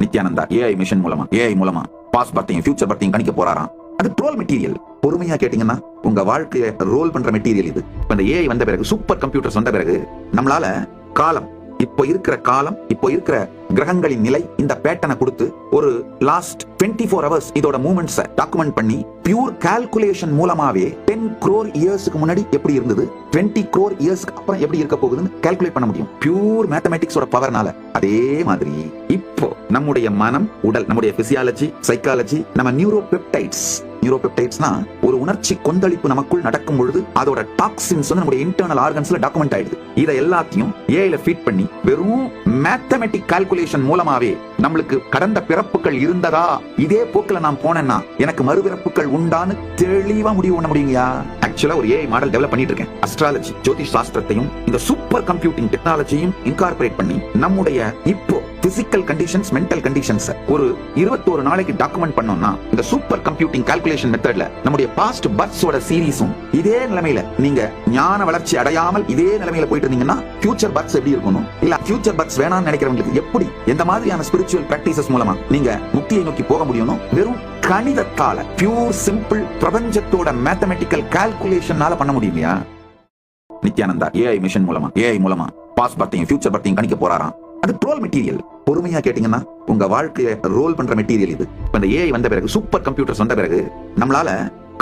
Nithyananda AI mission மூலமா AI மூலமா past பர்த்தையும் future பர்த்தையும் கணிக்க போறாராம். அது ட்ரோல் மெட்டீரியல். பொறுமையா கேட்டீங்கன்னா உங்க வாழ்க்கையை ரோல் பண்ற மெட்டீரியல் இது. இப்ப இந்த ஏஐ வந்த பிறகு, சூப்பர் கம்ப்யூட்டர்ஸ் வந்த பிறகு நம்மளால காலம், இப்போ இருக்கிற காலம், இப்போ இருக்கிற கிரகங்களின் நிலை, இந்த பேட்டர்னை கொடுத்து ஒரு லாஸ்ட் 24 hours இதோட மூவ்மெண்ட்ஸ் டாக்குமெண்ட் பண்ணி பியூர் கால்குலேஷன் மூலமாவே 10 crore இயர்ஸ்க்கு முன்னாடி எப்படி இருந்தது, 20 crore இயர்ஸ்க்கு அப்புறம் எப்படி இருக்க போகுதுன்னு கால்குலேட் பண்ண முடியும். பியூர் மேத்தமேட்டிக்ஸோட பவர்னால. அதே மாதிரி இப்போ நம்முடைய மனம், உடல், நம்முடைய பிசியாலஜி, சைக்காலஜி, நம்ம நியூரோபெப்டைட்ஸ்னா ஒரு உணர்ச்சி கொந்தளிப்பு நமக்குள் நடக்கும் பொழுது அதோட டாக்ஸின்ஸ் வந்து நம்முடைய இன்டர்னல் ஆர்கன்ஸ்ல டாக்குமெண்ட் ஆயிடுது. இதை எல்லாத்தையும் ஏஐல ஃபீட் பண்ணி வெறும் மேத்தமேட்டிக் கால்குலேஷன் மூலமாவே நம்மளுக்கு கடந்த பிறப்புகள் இருந்ததா, இதே போக்குல நான் போனேன்னா எனக்கு மறுபிறப்புகள் உண்டான்னு தெளிவா முடிவு பண்ண முடியுங்கயா. ஆக்சுவலா ஒரு ஏஐ மாடல் டெவலப் பண்ணிட்டு இருக்கேன். அஸ்ட்ராலஜி, ஜோதிஷ் சாஸ்திரத்தையும் இந்த சூப்பர் கம்ப்யூட்டிங் டெக்னாலஜியும் இன்கார்பரேட் பண்ணி நம்முடைய இப்போ பிசிக்கல் கண்டிஷன்ஸ், மென்டல் கண்டிஷன்ஸ் ஒரு 21 நாளைக்கு டாக்குமெண்ட் பண்ணோம்னா இந்த சூப்பர் கம்ப்யூட்டிங் கால்குலேஷன் மெத்தட்ல நம்முடைய பாஸ்ட் பர்த்ஸோட சீரீஸும் இதே நிலைமையில, நீங்க ஞான வளர்ச்சி அடையாமல் இதே நிலைமையில போயிட்டு இருந்தீங்கன்னா ஃபியூச்சர் பர்த்ஸ் எப்படி இருக்கணும், இல்ல ஃபியூச்சர் பர்த்ஸ் வேணாம்னு நினைக்கிறவங்களுக்கு எப்படி, எந்த மாதிரியான ஸ்பிரிச்சுவல் பிராக்டிசஸ் மூலமா நீங்க முக்தியை நோக்கி போக முடியும், வெறும் கணிதத்தால, பியூர் சிம்பிள் பிரபஞ்சத்தோட மேத்தமெட்டிக்கல் கால்குலேஷனால பண்ண முடியுமையா. நித்யானந்தா ஏஐ மிஷன் மூலமா ஏஐ மூலமா பாஸ்ட் பர்த்தையும் ஃபியூச்சர் பர்த்தையும் கணிக்க போறாராம். அது ட்ரோல் மெட்டீரியல். பொறுமையா கேட்டீங்கன்னா உங்க வாழ்க்கையை ரோல் பண்ற மெட்டீரியல் இது. இப்ப இந்த ஏஐ வந்த பிறகு, சூப்பர் கம்ப்யூட்டர்ஸ் வந்த பிறகு நம்மளால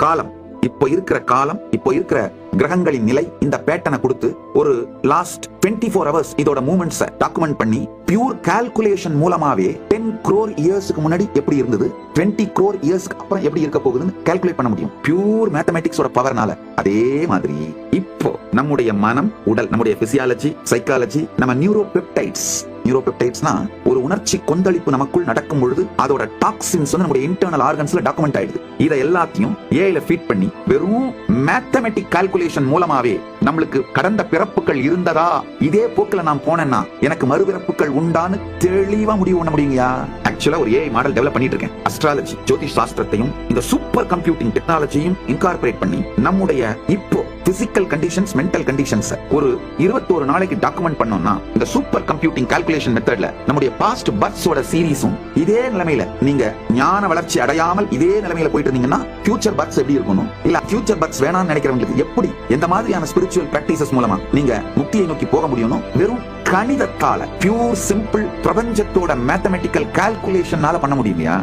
காலம், இப்போ இருக்கிற காலம், இப்போ இருக்கிற கிரகங்களின் நிலை, இந்த பேட்டர்னை கொடுத்து ஒரு லாஸ்ட் 24 hours இதோட மூவ்மெண்ட்ஸ் டாக்குமெண்ட் பண்ணி பியூர் கால்குலேஷன் மூலமாவே 10 crore இயர்ஸ்க்கு முன்னாடி எப்படி இருந்தது, 20 crore இயர்ஸ்க்கு அப்புறம் எப்படி இருக்க போகுதுன்னு கால்குலேட் பண்ண முடியும். பியூர் மேத்தமேட்டிக்ஸோட பவர்னால. அதே மாதிரி இப்போ நம்முடைய மனம், உடல், நம்முடைய பிசியாலஜி, சைக்காலஜி, நம்ம நியூரோபெப்டைட்ஸ்னா ஒரு உணர்ச்சி கொந்தளிப்பு நமக்குள் நடக்கும் பொழுது அதோட டாக்ஸின்ஸ் வந்து நம்முடைய இன்டர்னல் ஆர்கன்ஸ்ல டாக்குமெண்ட் ஆயிடுது. இதை எல்லாத்தையும் ஏஐல ஃபீட் பண்ணி வெறும் மேத்தமேட்டிக் கால்குலேஷன் மூலமாவே நம்மளுக்கு கடந்த பிறப்புகள் இருந்ததா, இதே போக்குல நான் போனேன்னா எனக்கு மறுபிறப்புகள் உண்டான்னு தெளிவா முடிவு பண்ண முடியுங்கயா. ஆக்சுவலா ஒரு ஏஐ மாடல் டெவலப் பண்ணிட்டு இருக்கேன். அஸ்ட்ராலஜி, ஜோதிஷ் சாஸ்திரத்தையும் இந்த சூப்பர் கம்ப்யூட்டிங் டெக்னாலஜியும் இன்கார்பரேட் பண்ணி நம்முடைய இப்போ பிசிக்கல் கண்டிஷன்ஸ், மென்டல் கண்டிஷன்ஸ் ஒரு 21 நாளைக்கு டாக்குமெண்ட் பண்ணோம்னா இந்த சூப்பர் கம்ப்யூட்டிங் கால்குலேஷன் மெத்தட்ல நம்முடைய பாஸ்ட் பர்த்ஸோட சீரீஸும் இதே நிலைமையில, நீங்க ஞான வளர்ச்சி அடையாமல் இதே நிலைமையில போயிட்டு இருந்தீங்கன்னா ஃபியூச்சர் பர்த்ஸ் எப்படி இருக்கணும், இல்ல ஃபியூச்சர் பர்த்ஸ் வேணாம்னு நினைக்கிறவங்களுக்கு எப்படி, எந்த மாதிரியான ஸ்பிரிச்சுவல் பிராக்டிசஸ் மூலமா நீங்க முக்தியை நோக்கி போக முடியும், வெறும் கணிதத்தால, பியூர் சிம்பிள் பிரபஞ்சத்தோட மேத்தமெட்டிக்கல் கால்குலேஷனால பண்ண முடியுமையா.